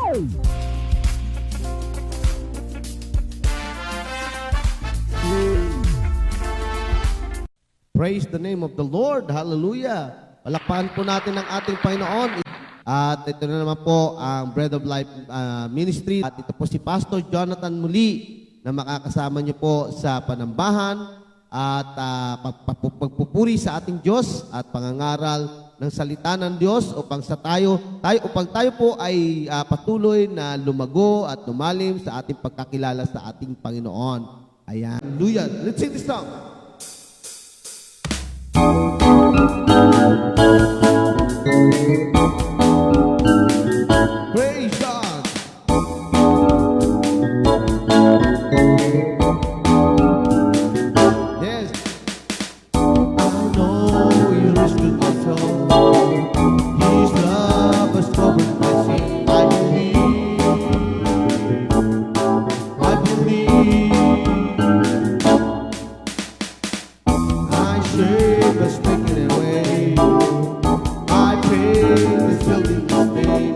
Praise the name of the Lord. Hallelujah. Palakpakan po natin ang ating Panginoon. At ito na naman po ang Bread of Life Ministry. At ito po si Pastor Jonathan muli na makakasama niyo po sa panambahan at pagpupuri sa ating Diyos at pangangaral ng salita ng Diyos upang tayo po ay patuloy na lumago at lumalim sa ating pagkakilala sa ating Panginoon. Ayan. Hallelujah. Let's sing this song. Praise God. Yes. I know you rescued my soul. His love has covered my sin. I believe. My shame has taken away. My pain is filled in His name.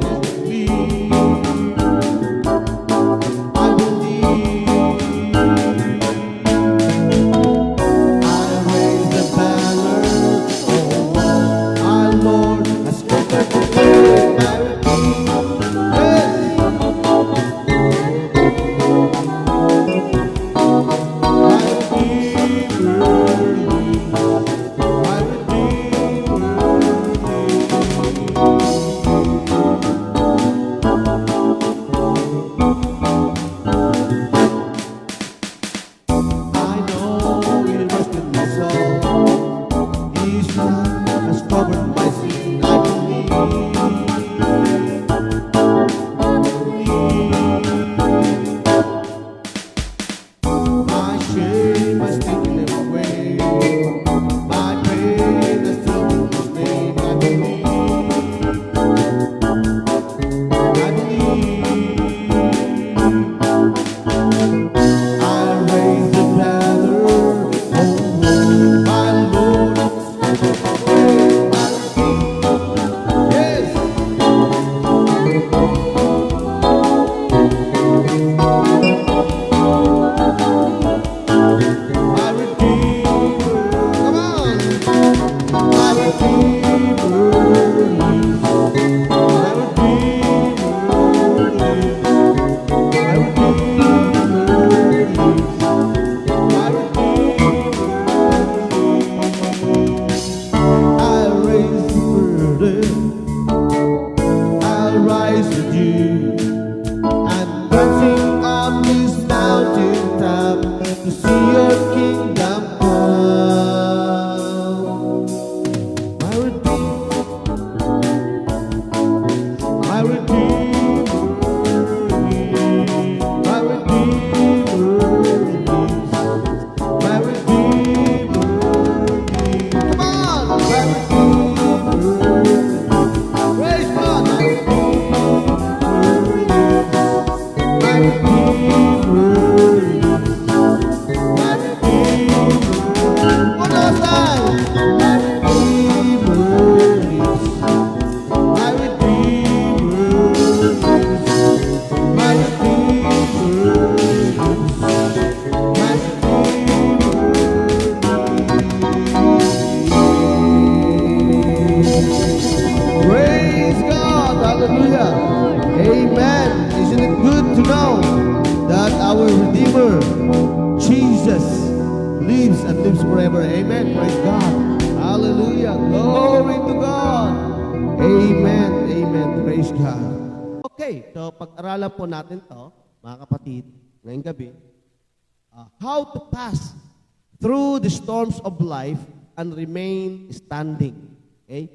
Pag-aralan po natin to, mga kapatid, ngayong gabi, how to pass through the storms of life and remain standing. Okay?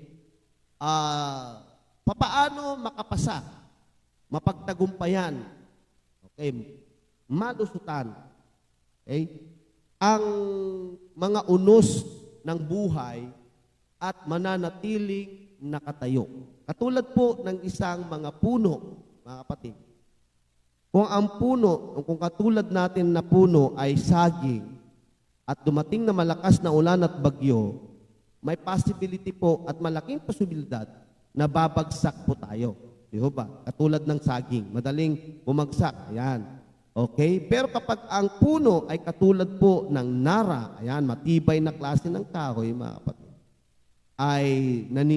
Papaano makapasa, mapagtagumpayan, okay, malusutan, okay, ang mga unos ng buhay at mananatiling nakatayo. Katulad po ng isang mga puno, mga kapatid. Kung ang puno, kung katulad natin na puno ay saging at dumating na malakas na ulan at bagyo, may possibility po at malaking posibilidad na babagsak po tayo. Di ba? Katulad ng saging, madaling bumagsak. Ayan. Okay? Pero kapag ang puno ay katulad po ng nara, ayan, matibay na klase ng kahoy, mga kapatid, ay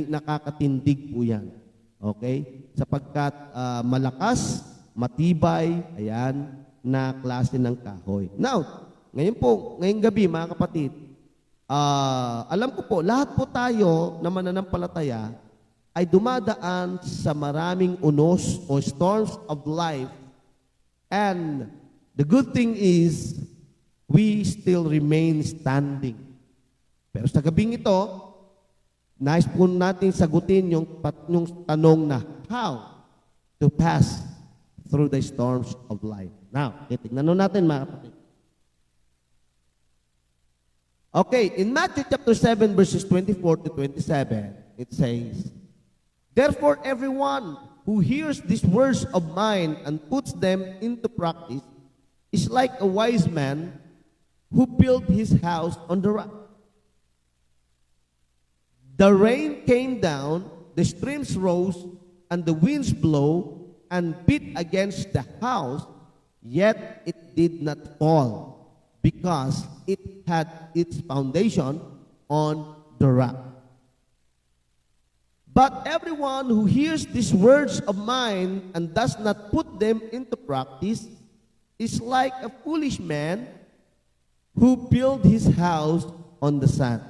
nakakatindig po yan. Okay? Sapagkat malakas, matibay, ayan, na klase ng kahoy. Now, ngayong gabi, mga kapatid, alam ko po, lahat po tayo na mananampalataya ay dumadaan sa maraming unos o storms of life. And the good thing is, we still remain standing. Pero sa gabing ito, nais po natin sagutin yung tanong na, how to pass through the storms of life. Now, titignan natin, mga kapatid. Okay, in Matthew chapter 7, verses 24 to 27, it says, "Therefore, everyone who hears these words of mine and puts them into practice is like a wise man who built his house on the rock. The rain came down, the streams rose, and the winds blow and beat against the house, yet it did not fall, because it had its foundation on the rock. But everyone who hears these words of mine and does not put them into practice is like a foolish man who built his house on the sand.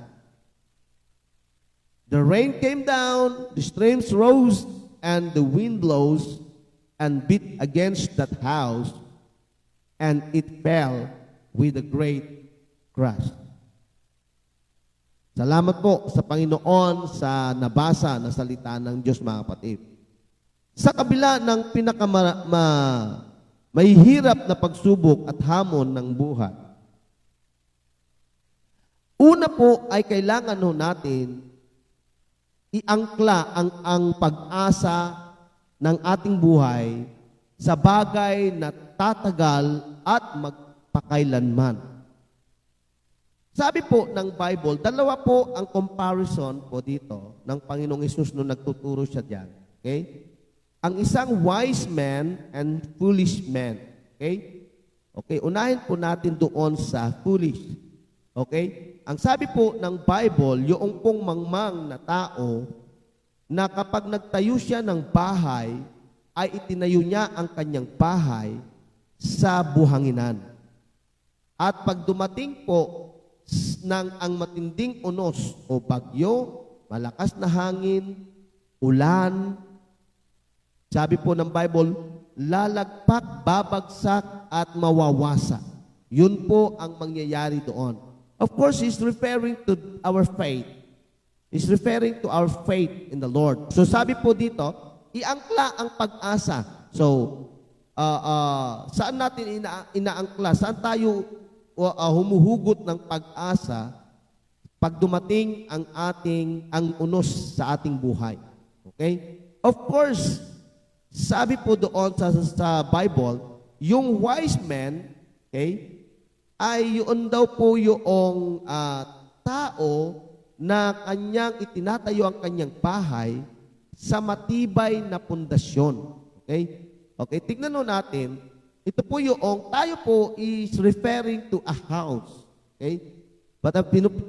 The rain came down, the streams rose, and the wind blows and beat against that house, and it fell with a great crash." Salamat po sa Panginoon sa nabasa na salita ng Diyos, mga kapatid. Sa kabila ng mahihirap na pagsubok at hamon ng buhay, una po ay kailangan natin iangkla ang pag-asa ng ating buhay sa bagay na tatagal at magpakailanman. Sabi po ng Bible, dalawa po ang comparison po dito ng Panginoong Hesus nung nagtuturo siya diyan. Okay? Ang isang wise man and foolish man. Okay? Okay, unahin po natin doon sa foolish. Okay? Ang sabi po ng Bible, yung pong mangmang na tao na kapag nagtayo siya ng bahay, ay itinayo niya ang kanyang bahay sa buhanginan. At pag dumating po ang matinding unos o bagyo, malakas na hangin, ulan, sabi po ng Bible, lalagpak, babagsak, at mawawasa. Yun po ang mangyayari doon. Of course, he's referring to our faith. He's referring to our faith in the Lord. So sabi po dito, iangkla ang pag-asa. So, saan natin inaangkla? Saan tayo humuhugot ng pag-asa pag dumating ang unos sa ating buhay? Okay? Of course, sabi po doon sa Bible, yung wise man, okay, ay yun daw po yung tao na kanyang itinatayo ang kanyang bahay sa matibay na pundasyon. Okay? Okay, tignan natin. Ito po tayo po is referring to a house. Okay? But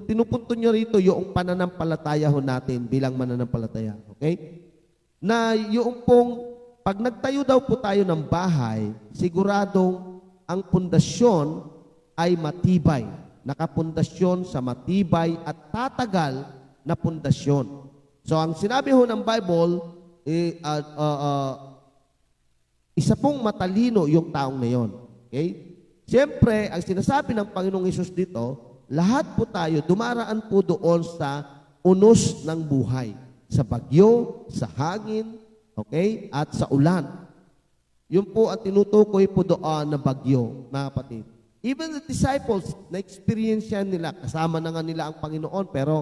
pinupunto nyo rito yung pananampalataya natin bilang mananampalataya. Okay? Na yung pong, pag nagtayo daw po tayo ng bahay, siguradong ang pundasyon ay matibay. Nakapundasyon sa matibay at tatagal na pundasyon. So, ang sinabi ng Bible, isa pong matalino yung taong na yun. Okay? Siyempre, ang sinasabi ng Panginoong Hesus dito, lahat po tayo dumaraan po doon sa unos ng buhay. Sa bagyo, sa hangin, okay? At sa ulan. Yun po ang tinutukoy po doon na bagyo, mga kapatid. Even the disciples, na-experience yan nila. Kasama na nga nila ang Panginoon, pero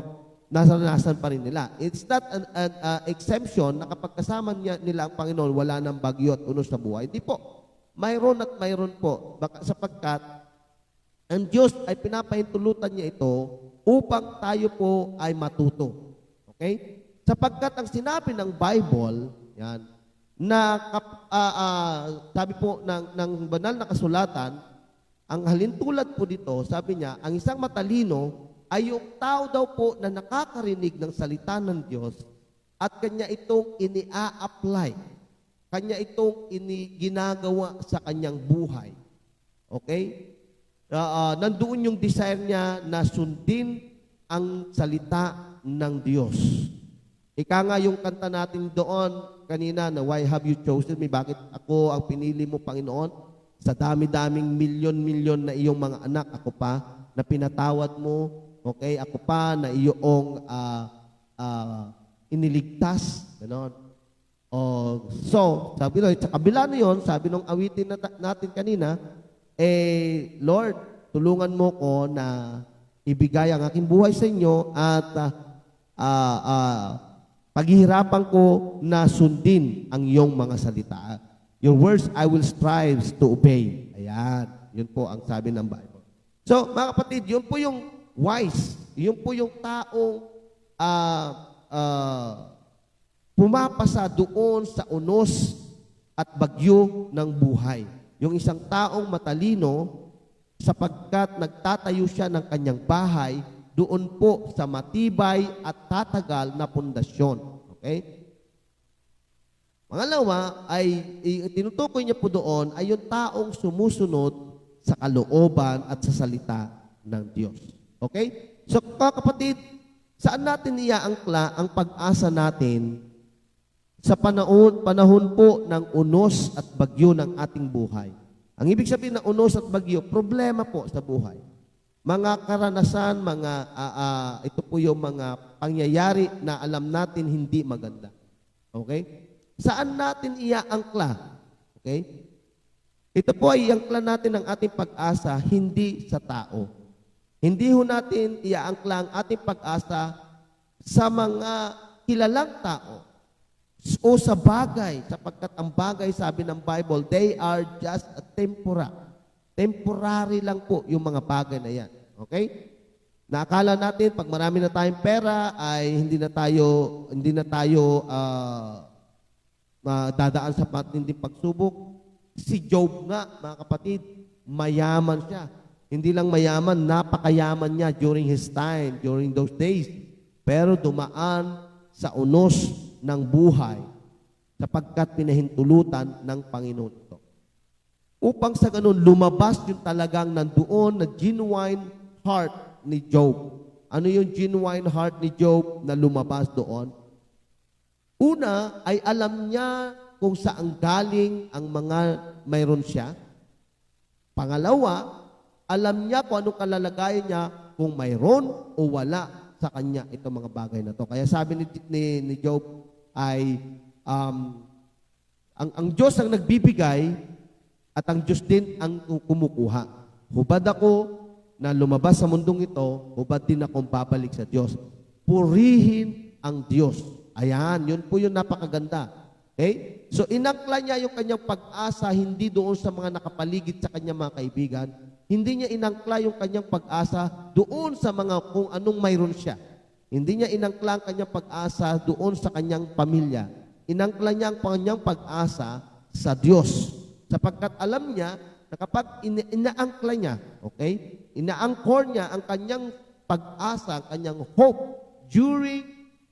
naranasan pa rin nila. It's not an exemption na kapag kasama nila ang Panginoon, wala nang bagyo at unos na buhay. Hindi po. Mayroon at mayroon po. Sapagkat ang Diyos ay pinapahintulutan niya ito upang tayo po ay matuto. Okay? Sapagkat ang sinabi ng Bible, yan, na sabi po ng banal na kasulatan, ang halintulad po dito, sabi niya, ang isang matalino ay yung tao daw po na nakakarinig ng salita ng Diyos at kanya itong ini-a-apply. Kanya itong ginagawa sa kanyang buhay. Okay? Nandoon yung desire niya na sundin ang salita ng Diyos. Ika nga yung kanta natin doon kanina na why have you chosen me? Bakit ako ang pinili mo, Panginoon? Sa dami-daming milyon-milyon na iyong mga anak, ako pa na pinatawad mo. Okay? Ako pa na iyong iniligtas. Ganon. So, sabi doon, sa kabila na yun, sabi nung awitin natin kanina, Lord, tulungan mo ko na ibigay ang aking buhay sa inyo at paghihirapan ko na sundin ang iyong mga salita. Your words I will strive to obey. Ayan. Yun po ang sabi ng Bible. So, mga kapatid, yun po yung wise. Yun po yung taong pumapasa doon sa unos at bagyo ng buhay. Yung isang taong matalino sapagkat nagtatayo siya ng kanyang bahay doon po sa matibay at tatagal na pundasyon. Okay? Pangalawa ay tinutukoy niya po doon ay yung taong sumusunod sa kalooban at sa salita ng Diyos. Okay? So, kapatid, saan natin iaangkla ang pag-asa natin sa panahon po ng unos at bagyo ng ating buhay? Ang ibig sabihin ng unos at bagyo, problema po sa buhay. Mga karanasan, ito po yung mga pangyayari na alam natin hindi maganda. Okay? Saan natin iaangkla? Okay? Ito po ay iangkla natin ang ating pag-asa, hindi sa tao. Hindi ho natin iaangkla ang ating pag-asa sa mga kilalang tao o sa bagay, sapagkat ang bagay, sabi ng Bible, they are just a temporary lang po yung mga bagay na yan. Okay? Naakala natin, pag marami na tayong pera, ay hindi na tayo dadaan sa matinding pagsubok. Si Job nga, mga kapatid, mayaman siya. Hindi lang mayaman, napakayaman niya during his time, during those days. Pero dumaan sa unos ng buhay sapagkat pinahintulutan ng Panginoon ito. Upang sa ganun, lumabas yung talagang nandoon na genuine heart ni Job. Ano yung genuine heart ni Job na lumabas doon? Una, ay alam niya kung saan galing ang mga mayroon siya. Pangalawa, alam niya kung anong kalalagayan niya kung mayroon o wala sa kanya itong mga bagay na to. Kaya sabi ni Job ay, ang Diyos ang nagbibigay at ang Diyos din ang kumukuha. Hubad ako na lumabas sa mundong ito, hubad din akong babalik sa Diyos. Purihin ang Diyos. Ayan, yun po yung napakaganda. Okay? So, inangkla niya yung kanyang pag-asa hindi doon sa mga nakapaligid sa kanyang mga kaibigan. Hindi niya inangkla yung kanyang pag-asa doon sa mga kung anong mayroon siya. Hindi niya inangkla ang kanyang pag-asa doon sa kanyang pamilya. Inangkla niya ang kanyang pag-asa sa Diyos. Sapagkat alam niya na kapag inaangkla niya, okay? Inaangkor niya ang kanyang pag-asa, ang kanyang hope during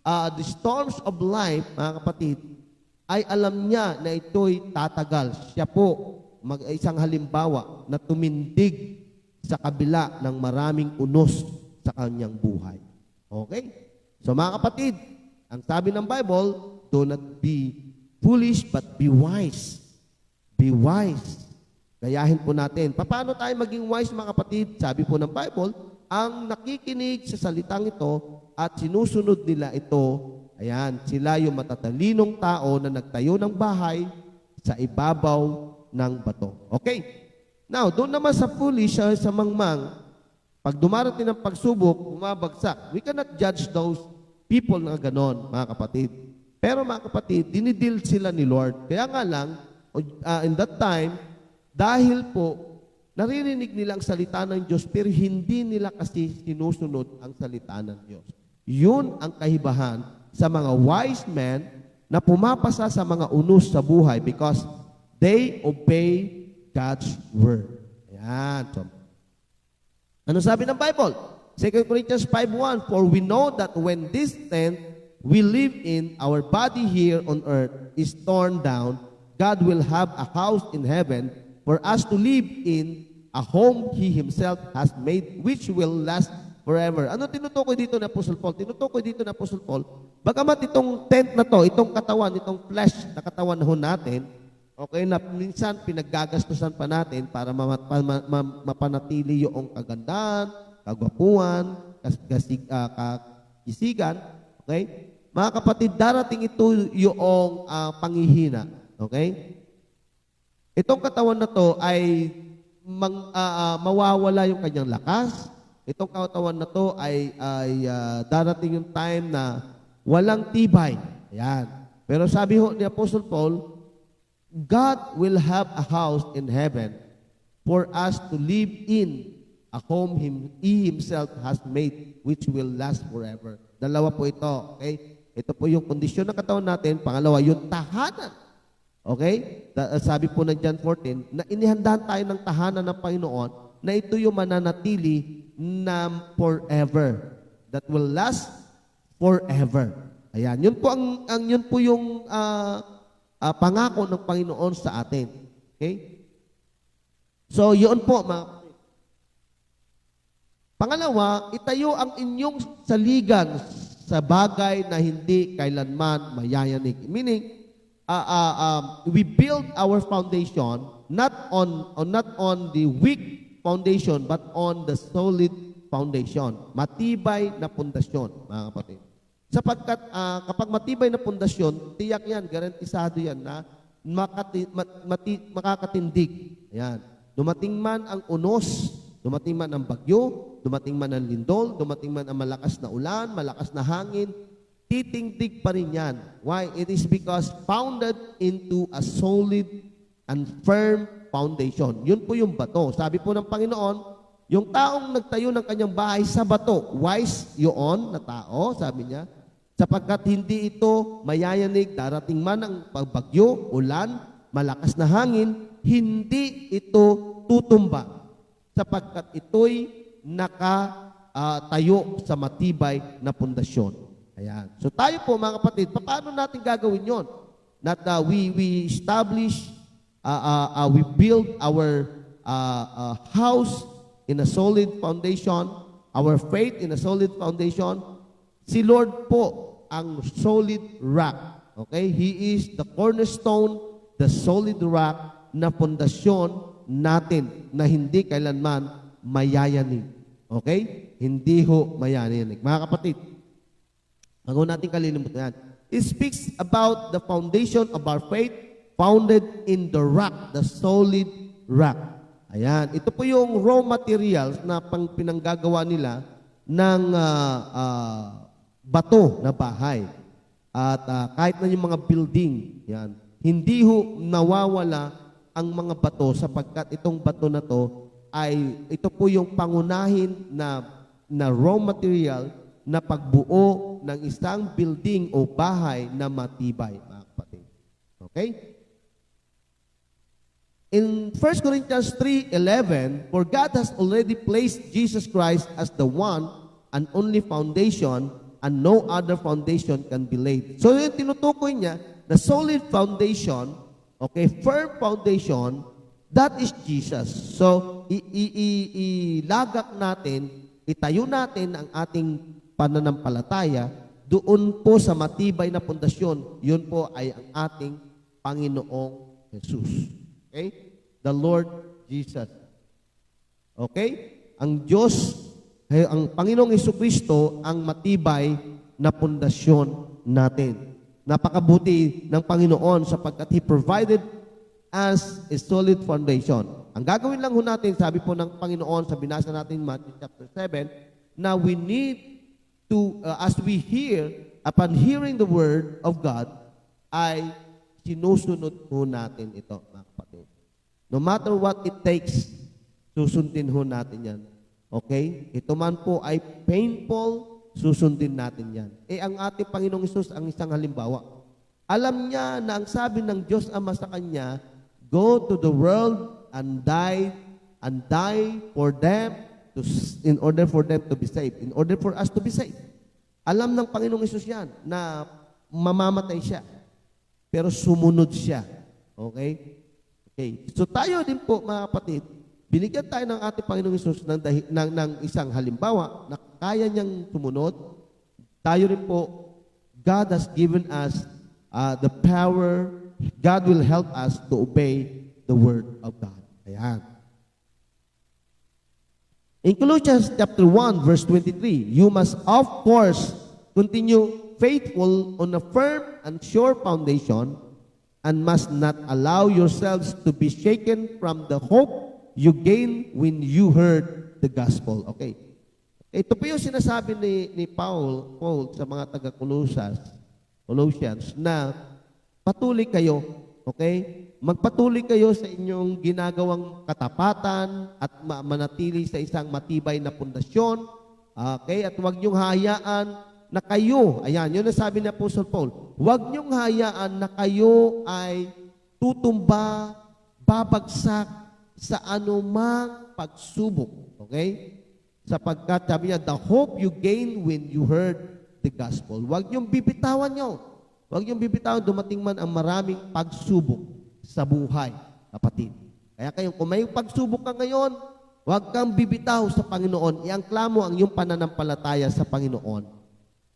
the storms of life, mga kapatid, ay alam niya na ito'y tatagal. Siya po, isang halimbawa na tumindig sa kabila ng maraming unos sa kanyang buhay. Okay? So mga kapatid, ang sabi ng Bible, do not be foolish but be wise. Be wise. Gayahin po natin. Paano tayo maging wise, mga kapatid? Sabi po ng Bible, ang nakikinig sa salitang ito at sinusunod nila ito, ayan, sila yung matatalinong tao na nagtayo ng bahay sa ibabaw ng bato. Okay? Now, doon naman sa foolish, sa mangmang, pag dumarating ng pagsubok, bumabagsak. We cannot judge those people na ganon, mga kapatid. Pero mga kapatid, dinidil sila ni Lord. Kaya nga lang, in that time, dahil po, naririnig nila ang salita ng Diyos, pero hindi nila kasi sinusunod ang salita ng Diyos. Yun ang kahibahan sa mga wise men na pumapasa sa mga unos sa buhay because they obey God's word. Ayan. So, ano sabi ng Bible? 2 Corinthians 5:1, for we know that when this tent we live in, our body here on earth, is torn down, God will have a house in heaven for us to live in, a home He Himself has made, which will last forever. Ano tinutukoy dito na Apostle Paul? Tinutukoy dito na Apostle Paul, bagamat itong tent na to, itong katawan, itong flesh na katawan ho natin, okay, na minsan pinaggagastusan pa natin para mapanatili yung kagandahan, kagwapuan, kasigan, okay? Mga kapatid, darating ito yung panghihina, okay? Itong katawan na to ay mawawala yung kanyang lakas. Itong katawan na to ay darating yung time na walang tibay. Ayan. Pero sabi ho ni Apostle Paul, God will have a house in heaven for us to live in, a home He Himself has made, which will last forever. Dalawa po ito. Okay? Ito po yung kondisyon ng katawan natin. Pangalawa, yung tahanan. Okay? Sabi po ng John 14, na inihandaan tayo ng tahanan ng Panginoon na ito yung mananatili na forever. That will last forever. Ayan. Yun po yung pangako ng Panginoon sa atin. Okay? So, yun po, mga pangalawa, itayo ang inyong saligan sa bagay na hindi kailanman mayayanig. Meaning, we build our foundation not on the weak foundation but on the solid foundation. Matibay na pundasyon, mga kapatid. Sapagkat kapag matibay na pundasyon, tiyak yan, garantisado yan na makakatindig. Ayan. Dumating man ang unos, dumating man ang bagyo, dumating man ang lindol, dumating man ang malakas na ulan, malakas na hangin, titingdig pa rin yan. Why? It is because founded into a solid and firm foundation. Yun po yung bato. Sabi po ng Panginoon, yung taong nagtayo ng kanyang bahay sa bato, wise yun na tao, sabi niya, sapagkat hindi ito mayayanig, darating man ang pagbagyo, ulan, malakas na hangin, hindi ito tutumba, sapagkat ito'y nakatayo sa matibay na pundasyon. Ayan. So tayo po, mga kapatid, paano natin gagawin yon? That we establish, we build our house in a solid foundation, our faith in a solid foundation. Si Lord po ang solid rock. Okay? He is the cornerstone, the solid rock na pundasyon natin na hindi kailanman mayayanig. Okay? Hindi ho mayayanig. Mga kapatid, bago natin kalilimutan yan, it speaks about the foundation of our faith founded in the rock, the solid rock. Ayan. Ito po yung raw materials na pinanggagawa nila ng bato na bahay. At kahit na yung mga building, yan, hindi ho nawawala ang mga bato sapagkat itong bato na to ay ito po yung pangunahin na raw material na pagbuo ng isang building o bahay na matibay, mga kapatid. Okay? In 1 Corinthians 3:11, for God has already placed Jesus Christ as the one and only foundation, and no other foundation can be laid. So yung tinutukoy niya, the solid foundation, okay, firm foundation, that is Jesus. So ilagak natin, itayo natin ang ating pananampalataya doon po sa matibay na pundasyon. Yun po ay ang ating Panginoong Jesus. Okay? The Lord Jesus. Okay? Ang Diyos, ang Panginoong Jesucristo ang matibay na pundasyon natin. Napakabuti ng Panginoon sapagkat He provided us a solid foundation. Ang gagawin lang ho natin, sabi po ng Panginoon sa binasa natin Matthew chapter 7, na we need to, as we hear, upon hearing the word of God, ay sinusunod ho natin ito, mga kapatid. No matter what it takes, susundin ho natin yan. Okay? Ito man po ay painful, susundin natin yan. Ang ating Panginoong Hesus ang isang halimbawa. Alam niya na ang sabi ng Diyos Ama sa kanya, go to the world and die for them in order for them to be saved, in order for us to be saved. Alam ng Panginoong Hesus yan na mamamatay siya. Pero sumunod siya. Okay? Okay. So tayo din po, mga kapatid, binigyan tayo ng ating Panginoong Hesus ng isang halimbawa na kaya niyang sumunod. Tayo rin po, God has given us the power. God will help us to obey the Word of God. Ayan. In Colossians chapter 1, verse 23, you must of course continue faithful on a firm and sure foundation and must not allow yourselves to be shaken from the hope you gained when you heard the gospel. Okay. Ito po yung sinasabi ni Paul sa mga taga-Colossians na patuloy kayo, okay? Magpatuloy kayo sa inyong ginagawang katapatan at manatili sa isang matibay na pundasyon. Okay? At huwag niyong hayaan na kayo, ayan, yun ang sabi ni Apostle Paul, huwag niyong hayaan na kayo ay tutumba, babagsak sa anumang pagsubok. Okay? Sapagkat sabi niya, the hope you gain when you heard the gospel. Huwag niyong bibitawan niyo. Huwag niyong bibitawan, dumating man ang maraming pagsubok sa buhay, kapatid. Kaya kayo, kung may pagsubok ka ngayon, huwag kang bibitaw sa Panginoon. Iangkla mo ang iyong pananampalataya sa Panginoon.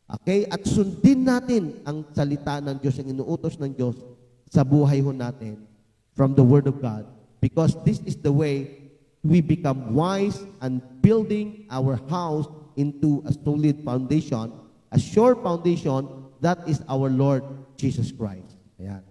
Okay? At sundin natin ang salita ng Diyos, ang inuutos ng Diyos sa buhay ho natin from the Word of God. Because this is the way we become wise and building our house into a solid foundation, a sure foundation, that is our Lord Jesus Christ. Ayan.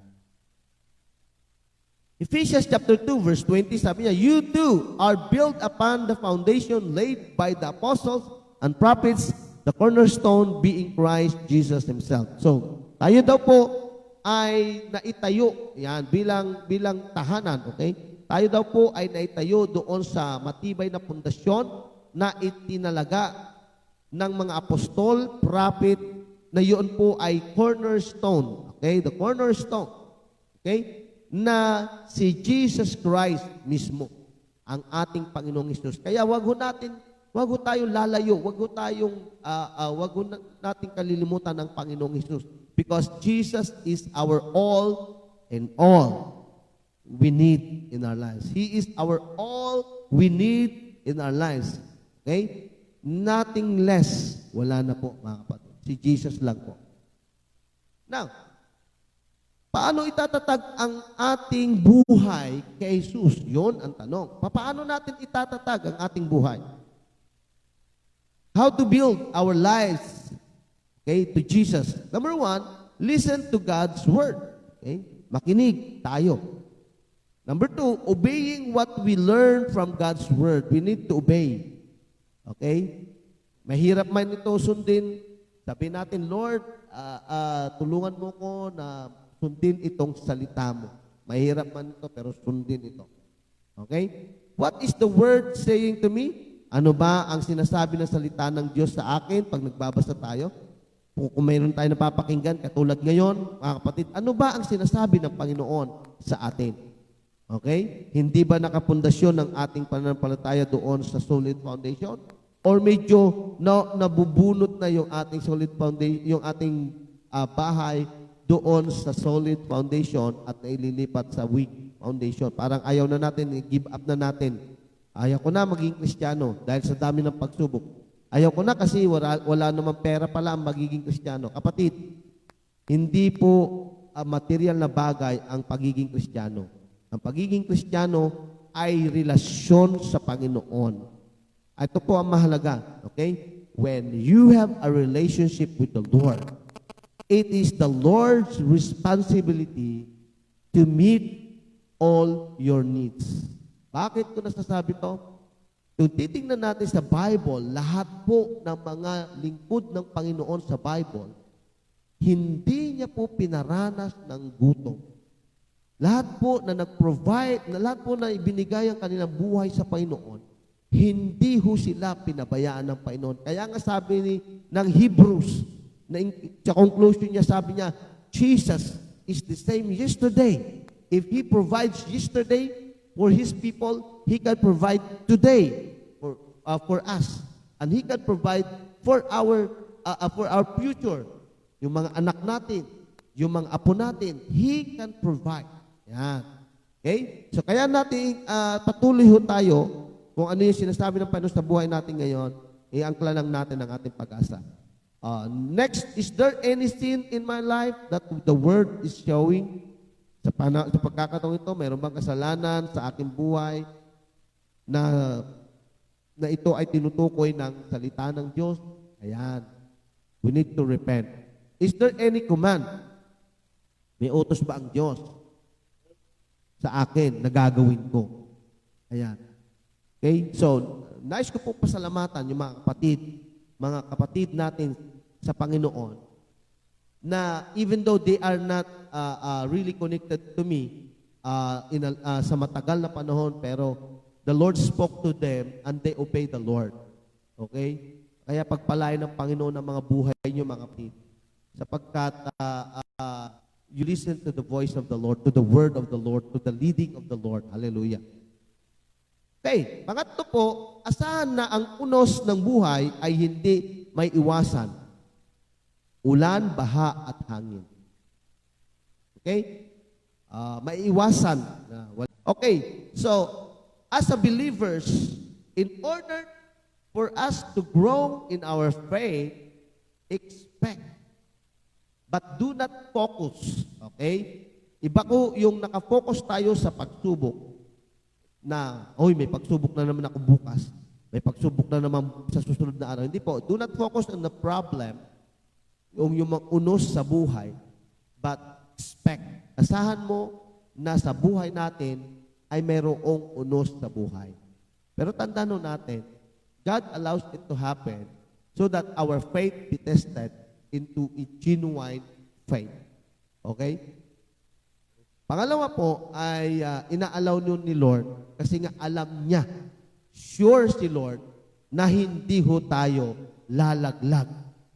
Ephesians chapter 2, verse 20, sabi niya, you too are built upon the foundation laid by the apostles and prophets, the cornerstone being Christ Jesus Himself. So, tayo daw po ay naitayo, yan, bilang tahanan, okay? Tayo daw po ay naitayo doon sa matibay na pundasyon na itinalaga ng mga apostol, prophet, na yun po ay cornerstone. Okay? The cornerstone. Okay? Na si Jesus Christ mismo ang ating Panginoong Hesus. Kaya wag ho tayong lalayo, wag ho nating kalilimutan ng Panginoong Hesus. Because Jesus is our all and all we need in our lives. He is our all we need in our lives. Okay? Nothing less. Wala na po, mga kapatid. Si Jesus lang po. Now, paano itatatag ang ating buhay kay Jesus? Yun ang tanong. Paano natin itatatag ang ating buhay? How to build our lives, okay, to Jesus. Number one, listen to God's Word. Okay? Makinig tayo. Number two, obeying what we learn from God's Word. We need to obey. Okay? Mahirap man ito sundin. Sabihin natin, Lord, tulungan mo ko na sundin itong salita mo. Mahirap man ito, pero sundin ito. Okay? What is the Word saying to me? Ano ba ang sinasabi ng salita ng Diyos sa akin pag nagbabasa tayo? Kung mayroon tayo napapakinggan, katulad ngayon, mga kapatid, ano ba ang sinasabi ng Panginoon sa atin? Okay? Hindi ba nakapundasyon ng ating pananampalataya doon sa solid foundation? Or medyo nabubunot na yung ating solid foundation, yung ating bahay doon sa solid foundation at naililipat sa weak foundation. Parang ayaw na natin, give up na natin. Ayaw ko na maging Kristiyano dahil sa dami ng pagsubok. Ayaw ko na kasi wala namang pera pala ang magiging Kristiyano. Kapatid, hindi po material na bagay ang pagiging Kristiyano. Ang pagiging Kristiyano ay relasyon sa Panginoon. Ito po ang mahalaga, okay? When you have a relationship with the Lord, it is the Lord's responsibility to meet all your needs. Bakit ko nasasabi to? Kung titingnan natin sa Bible, lahat po ng mga lingkod ng Panginoon sa Bible, hindi niya po pinaranas ng gutom. Lahat po na nag-provide, lahat po na ibinigay ang kanilang buhay sa Panginoon, hindi ho sila pinabayaan ng Panginoon. Kaya nga sabi ng Hebrews, sa conclusion niya, sabi niya, Jesus is the same yesterday. If He provides yesterday for His people, He can provide today for us. And He can provide for our future. Yung mga anak natin, yung mga apo natin, He can provide. Yan. Okay? So kaya natin patuloy ho tayo kung ano yung sinasabi ng Panginoon sa buhay natin ngayon, iangkla lang natin ang ating pag-asa. Next, is there any sin in my life that the Word is showing? Sa pagkakataon ito, mayroon bang kasalanan sa aking buhay na ito ay tinutukoy ng salita ng Diyos? Ayan. We need to repent. Is there any command? May utos ba ang Diyos sa akin na gagawin ko? Ayan. Okay? So, nais ko po pasalamatan yung mga kapatid natin sa Panginoon na even though they are not really connected to me sa matagal na panahon, pero the Lord spoke to them and they obey the Lord. Okay? Kaya pagpalain ng Panginoon ang mga buhay niyo, mga kapatid, sapagkat you listen to the voice of the Lord, to the word of the Lord, to the leading of the Lord. Hallelujah. Okay, pangatlo po, asahan na ang unos ng buhay ay hindi may iwasan. Ulan, baha, at hangin. Okay? May iwasan. Okay, so, as a believers, in order for us to grow in our faith, expect. But do not focus. Okay? Iba ko yung nakafocus tayo sa pagsubok na, may pagsubok na naman ako bukas. May pagsubok na naman sa susunod na araw. Hindi po. Do not focus on the problem, yung mga unos sa buhay, but expect. Asahan mo na sa buhay natin ay mayroong unos sa buhay. Pero tandaan natin, God allows it to happen so that our faith be tested into a genuine faith. Okay? Pangalawa po ay inaalaw nyo ni Lord kasi nga alam niya, sure si Lord, na hindi ho tayo lalaglag.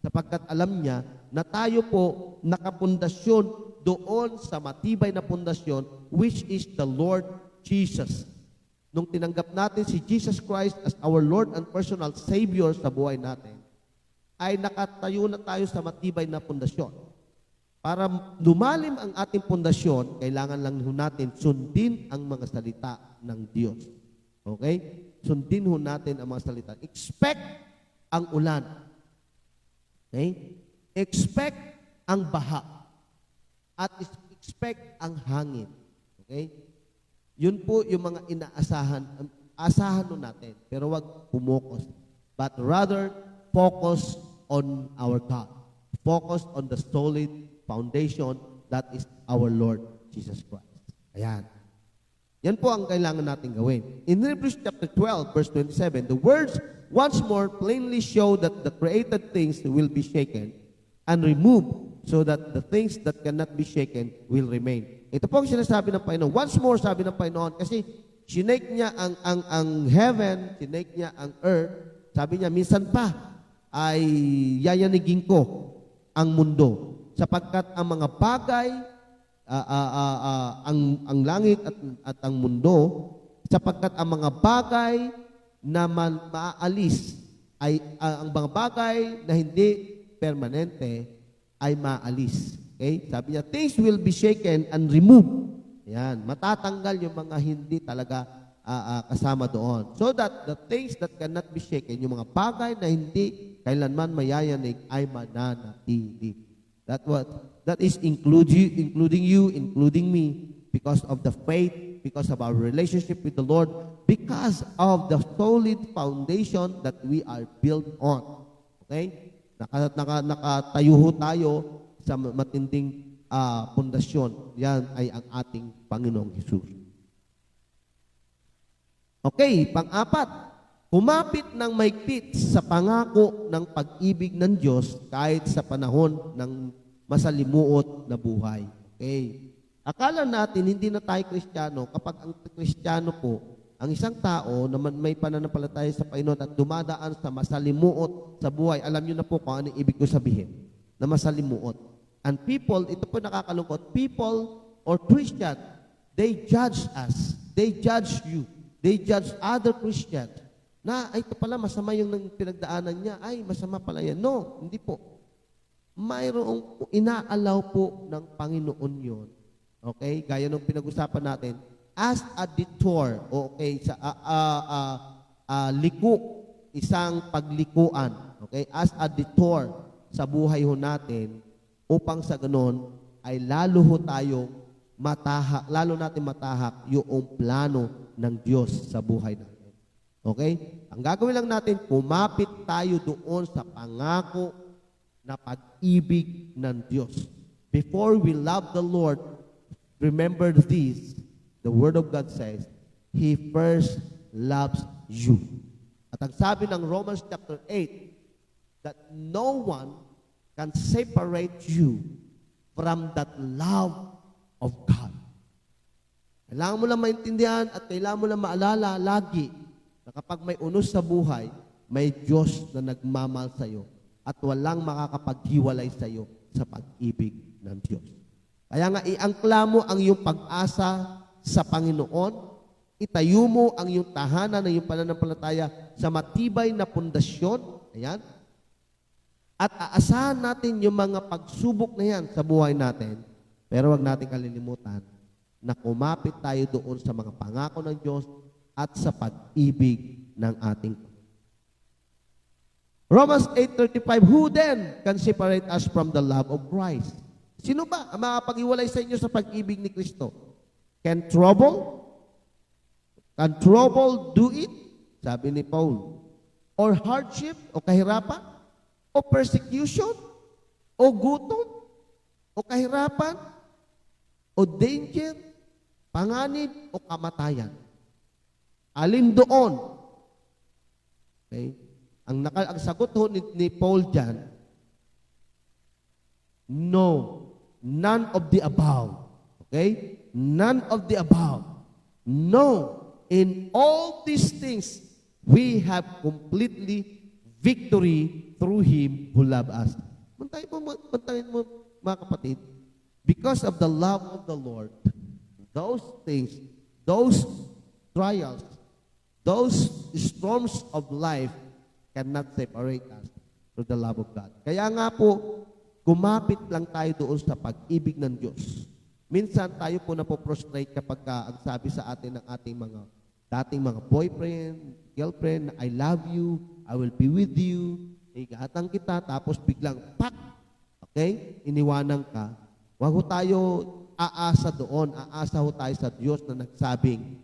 Sapagkat alam niya na tayo po nakapundasyon doon sa matibay na pundasyon, which is the Lord Jesus. Nung tinanggap natin si Jesus Christ as our Lord and personal Savior sa buhay natin, ay nakatayo na tayo sa matibay na pundasyon. Para lumalim ang ating pundasyon, kailangan lang natin sundin ang mga salita ng Diyos. Okay? Sundin natin ang mga salita. Expect ang ulan. Okay? Expect ang baha. At expect ang hangin. Okay? Yun po yung mga inaasahan. Asahan natin. Pero wag pumokos. But rather, focus on our God. Focus on the solid foundation that is our Lord Jesus Christ. Ayan. Yan po ang kailangan natin gawin. In Hebrews chapter 12, verse 27, the words once more plainly show that the created things will be shaken and removed so that the things that cannot be shaken will remain. Ito po ang sinasabi ng Panginoon. Once more, sabi ng Panginoon, kasi sinake niya ang heaven, sinake niya ang earth, sabi niya, minsan pa ay yayanigin ko ang mundo sapagkat ang mga bagay, ang langit at ang mundo, sapagkat ang mga bagay na maalis ay ang mga bagay na hindi permanente ay maalis. Okay? Sabi niya, things will be shaken and removed. Yan, matatanggal yung mga hindi talaga kasama doon. So that the things that cannot be shaken, yung mga bagay na hindi kailanman mayayanig ay mananatili. That is including you, including me, because of the faith, because of our relationship with the Lord, because of the solid foundation that we are built on. Okay? Nakatayo tayo sa matinding pundasyon. Yan ay ang ating Panginoong Hesus. Okay, pang-apat, humapit ng maigpit sa pangako ng pag-ibig ng Diyos kahit sa panahon ng masalimuot na buhay. Okay. Akala natin hindi na tayo Kristiyano kapag ang Kristiyano po, ang isang tao na may pananampalataya sa Panginoon at dumadaan sa masalimuot sa buhay. Alam niyo na po kung ano ibig ko sabihin na masalimuot. And people, ito po nakakalungkot, people or Christian, they judge us. They judge you. They judge other Christians. Na, ay, ito pala, masama yung pinagdaanan niya. Ay, masama pala yan. No, hindi po. Mayroong inaalaw po ng Panginoon yon. Okay? Gaya nung pinag-usapan natin, as a detour, okay, sa liko, isang paglikuan, okay, as a detour sa buhay ho natin, upang sa ganon ay lalo ho tayong matahak, lalo natin matahak yung plano ng Diyos sa buhay natin. Okay? Ang gagawin lang natin, kumapit tayo doon sa pangako na pag-ibig ng Diyos. Before we love the Lord, remember this, the Word of God says, He first loves you. At ang sabi ng Romans chapter 8, that no one can separate you from that love of God. Kailangan mo lang maintindihan at kailangan mo lang maalala lagi na kapag may unos sa buhay, may Diyos na nagmamahal sa iyo at walang makakapaghiwalay sa iyo sa pag-ibig ng Diyos. Kaya nga iangkla mo ang iyong pag-asa sa Panginoon, itayo mo ang iyong tahanan ng iyong pananampalataya sa matibay na pundasyon, ayan, at aasahan natin yung mga pagsubok na yan sa buhay natin. Pero wag natin kalilimutan na kumapit tayo doon sa mga pangako ng Diyos at sa pag-ibig ng ating Romans 8:35, who then can separate us from the love of Christ? Sino ba ang makapag-iwalay sa inyo sa pag-ibig ni Kristo? Can trouble do it? Sabi ni Paul. Or hardship, o kahirapan? O persecution, o gutom, o kahirapan, o danger, panganib, o kamatayan. Alin doon? Okay? Ang sagot ho ni Paul dyan, no, none of the above. Okay? None of the above. No, in all these things, we have completely victory through Him who loved us. Mantayin mo, mga kapatid, because of the love of the Lord, those things, those trials, those storms of life cannot separate us from the love of God. Kaya nga po, kumapit lang tayo doon sa pag-ibig ng Diyos. Minsan tayo po napoprostrate kapag ang sabi sa atin ng ating mga dating mga boyfriend, girlfriend, I love you, I will be with you, igatang kita, tapos biglang, pak! Okay? Iniwanan ka. Huwag ho tayo aasa doon. Aasa ho tayo sa Diyos na nagsabing,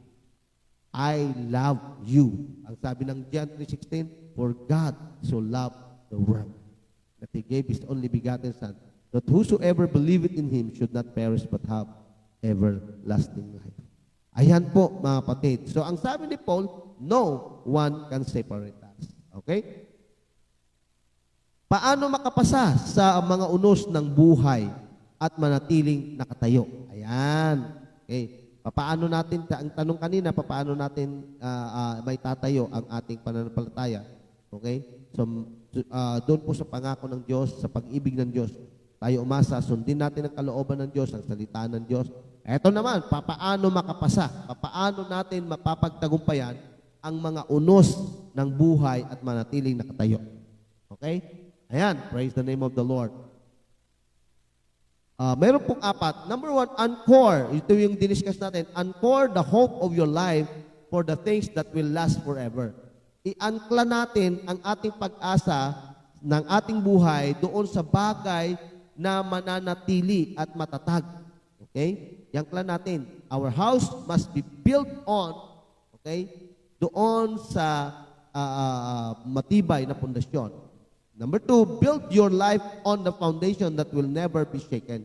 I love you. Ang sabi ng John 3:16, for God so loved the world that He gave His only begotten Son, that whosoever believeth in Him should not perish but have everlasting life. Ayan po, mga kapatid. So, ang sabi ni Paul, no one can separate us. Okay? Paano makapasa sa mga unos ng buhay at manatiling nakatayo? Ayan. Okay. Paano natin, ang tanong kanina, paano natin may tatayo ang ating pananampalataya? Okay? So, doon po sa pangako ng Diyos, sa pag-ibig ng Diyos, tayo umasa, sundin natin ang kalooban ng Diyos, ang salita ng Diyos. Eto naman, paano makapasa? Paano natin mapapagtagumpayan ang mga unos ng buhay at manatiling nakatayo? Okay? Ayan, praise the name of the Lord. Meron pong apat. Number 1, anchor. Ito yung diniscuss natin. Anchor the hope of your life for the things that will last forever. I-ankla natin ang ating pag-asa ng ating buhay doon sa bagay na mananatili at matatag. Okay? I-ankla natin. Our house must be built on, okay, doon sa matibay na pundasyon. Number 2, build your life on the foundation that will never be shaken.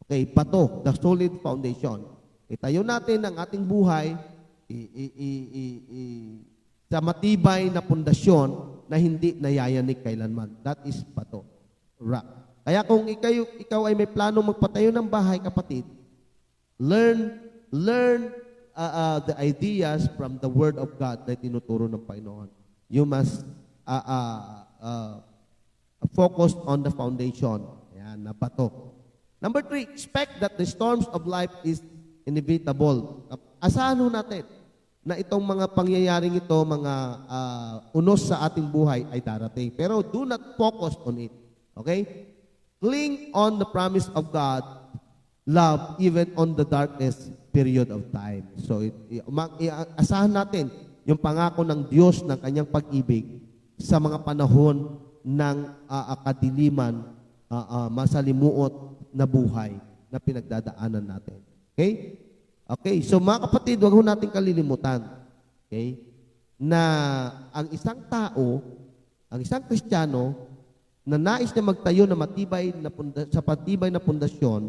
Okay, bato, the solid foundation. Itayo natin ang ating buhay sa matibay na pundasyon na hindi nayayanig kailanman. That is bato, rock. Kaya kung ikaw ay may plano magpatayo ng bahay, kapatid, learn the ideas from the Word of God na tinuturo ng Panginoon. You must focus on the foundation. Ayan, na bato. Number 3, expect that the storms of life is inevitable. Asahan ho natin na itong mga pangyayaring ito, mga unos sa ating buhay ay darating. Pero do not focus on it. Okay? Cling on the promise of God, love, even on the darkest period of time. So, asahan natin yung pangako ng Diyos ng kanyang pag-ibig sa mga panahon ng kadiliman, masalimuot na buhay na pinagdadaanan natin. Okay? Okay, so mga kapatid, huwag ho natin kalilimutan, okay, na ang isang tao, ang isang Kristiyano, na nais na magtayo na matibay na sa patibay na pundasyon,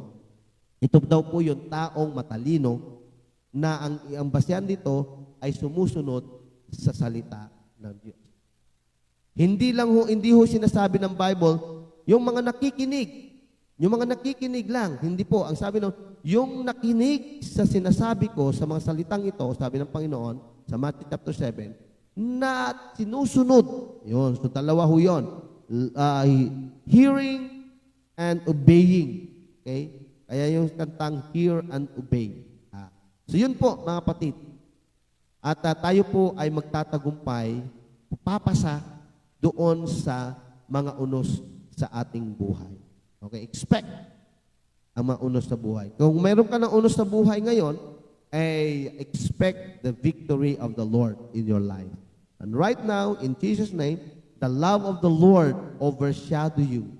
ito daw po yung taong matalino na ang basehan dito ay sumusunod sa salita ng Diyos. Hindi ho sinasabi ng Bible, yung mga nakikinig lang, hindi po. Ang sabi yung nakinig sa sinasabi ko, sa mga salitang ito, sabi ng Panginoon, sa Matthew chapter 7, na sinusunod. Yun, so dalawa ho yun. Hearing and obeying. Okay? Kaya yung kantang hear and obey. So yun po, mga kapatid. At tayo po ay magtatagumpay, papasa doon sa mga unos sa ating buhay. Okay, expect ang mga unos sa buhay. Kung meron ka ng unos sa buhay ngayon, ay expect the victory of the Lord in your life. And right now, in Jesus' name, the love of the Lord overshadow you.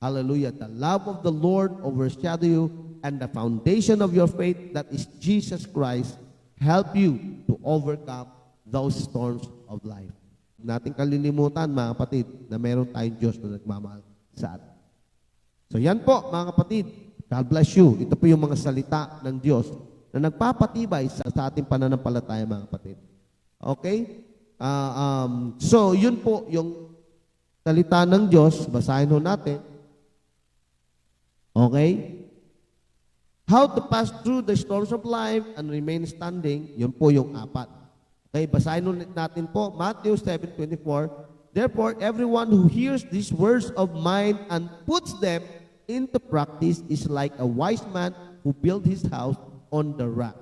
Hallelujah. The love of the Lord overshadow you, and the foundation of your faith, that is Jesus Christ, help you to overcome those storms of life. Nating kalilimutan, mga kapatid, na meron tayong Diyos na nagmamahal sa atin. So yan po, mga kapatid. God bless you. Ito po yung mga salita ng Diyos na nagpapatibay sa ating pananampalataya, mga kapatid. Okay? So yun po yung salita ng Diyos. Basahin ho natin. Okay? How to pass through the storms of life and remain standing. Yun po yung 4. Okay? Basahin ulit natin po. Matthew 7:24. Therefore, everyone who hears these words of mine and puts them into practice is like a wise man who built his house on the rock.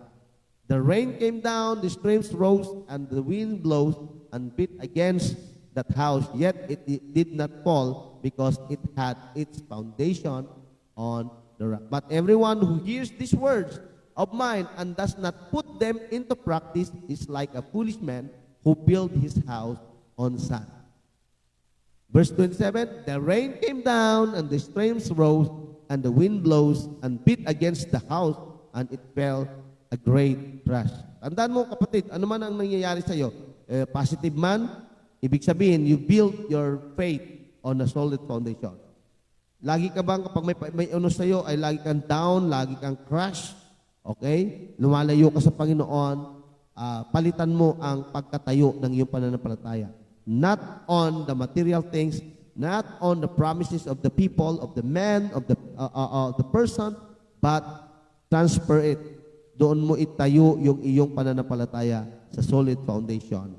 The rain came down, the streams rose, and the wind blows and beat against that house, yet it did not fall because it had its foundation on the rock. But everyone who hears these words of mine and does not put them into practice is like a foolish man who built his house on sand. Verse 27, the rain came down, and the streams rose, and the wind blows, and beat against the house, and it fell a great crash. Tandaan mo, kapatid, ano man ang nangyayari sa iyo, positive man, ibig sabihin, you build your faith on a solid foundation. Lagi ka bang, kapag may unos sa iyo, ay lagi kang down, lagi kang crash, okay? Lumalayo ka sa Panginoon, palitan mo ang pagkatayo ng iyong pananampalataya. Not on the material things, not on the promises of the people, of the man, of the person, but transfer it. Doon mo itayo yung iyong pananampalataya sa solid foundation.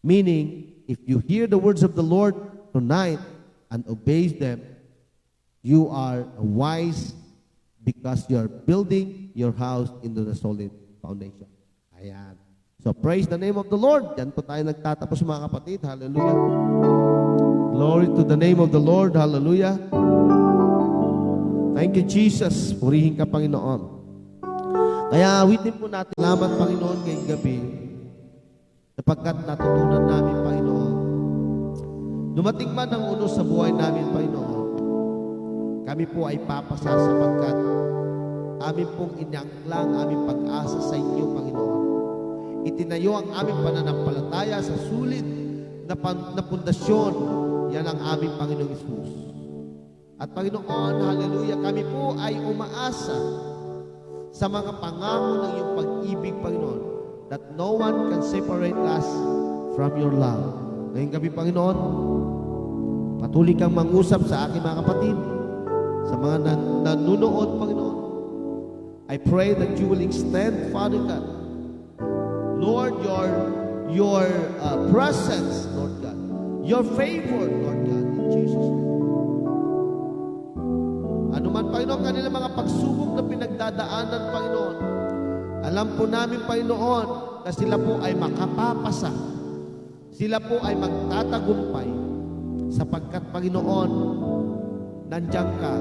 Meaning, if you hear the words of the Lord tonight and obeys them, you are wise because you are building your house into the solid foundation. Ayan. So, praise the name of the Lord. Yan po tayo nagtatapos, mga kapatid. Hallelujah. Glory to the name of the Lord. Hallelujah. Thank you, Jesus. Purihin ka, Panginoon. Kaya awitin po natin. Salamat, Panginoon, ngayong gabi. Sapagkat natutunan namin, Panginoon. Dumating man ang unos sa buhay namin, Panginoon. Kami po ay papasa sapagkat amin pong inangklang aming pag-asa sa inyo, Panginoon. Itinayo ang aming pananampalataya sa sulit na pundasyon. Yan ang aming Panginoong Hesus. At Panginoon, hallelujah, kami po ay umaasa sa mga pangako ng iyong pag-ibig, Panginoon, that no one can separate us from your love. Ngayong gabi, Panginoon, patuloy kang mangusap sa aking mga kapatid, sa mga nanunood, Panginoon. I pray that you will extend, Father God, Lord, your presence, Lord God, your favor, Lord God, in Jesus' name. Ano man, Panginoon, kanilang mga pinagdadaanan, Panginoon. Alam po namin, Panginoon, na sila po ay makapapasa. Sila po ay magtatagumpay sapagkat, Panginoon, nandiyan ka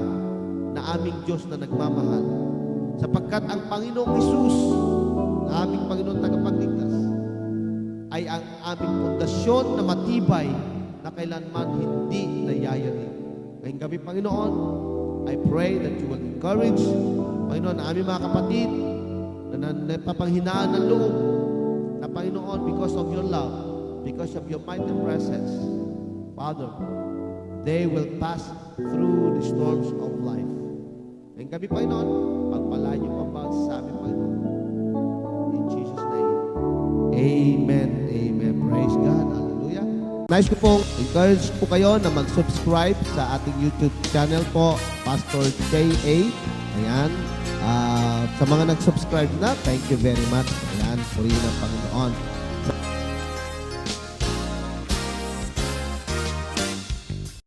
na aming Diyos na nagmamahal. Sapagkat ang Panginoong Hesus, na aming Panginoon tagapagligtas, ay ang aming pundasyon na matibay na kailanman hindi nayayari. Ngayong gabi, Panginoon, I pray that you will encourage, Panginoon, ang aming mga kapatid na napapanghinaan ng loob, na Panginoon, because of your love, because of your mighty presence, Father, they will pass through the storms of life. Ngayong gabi, Panginoon, pagpalain niyo ang bawat sa amin, Panginoon. In Jesus' name, Amen. Amen. Praise God. Hallelujah. Nice ko pong encourage po kayo na mag-subscribe sa ating YouTube channel po, Pastor J.A. Ayan. Sa mga nag-subscribe na, thank you very much. Ayan, purihin ang Panginoon.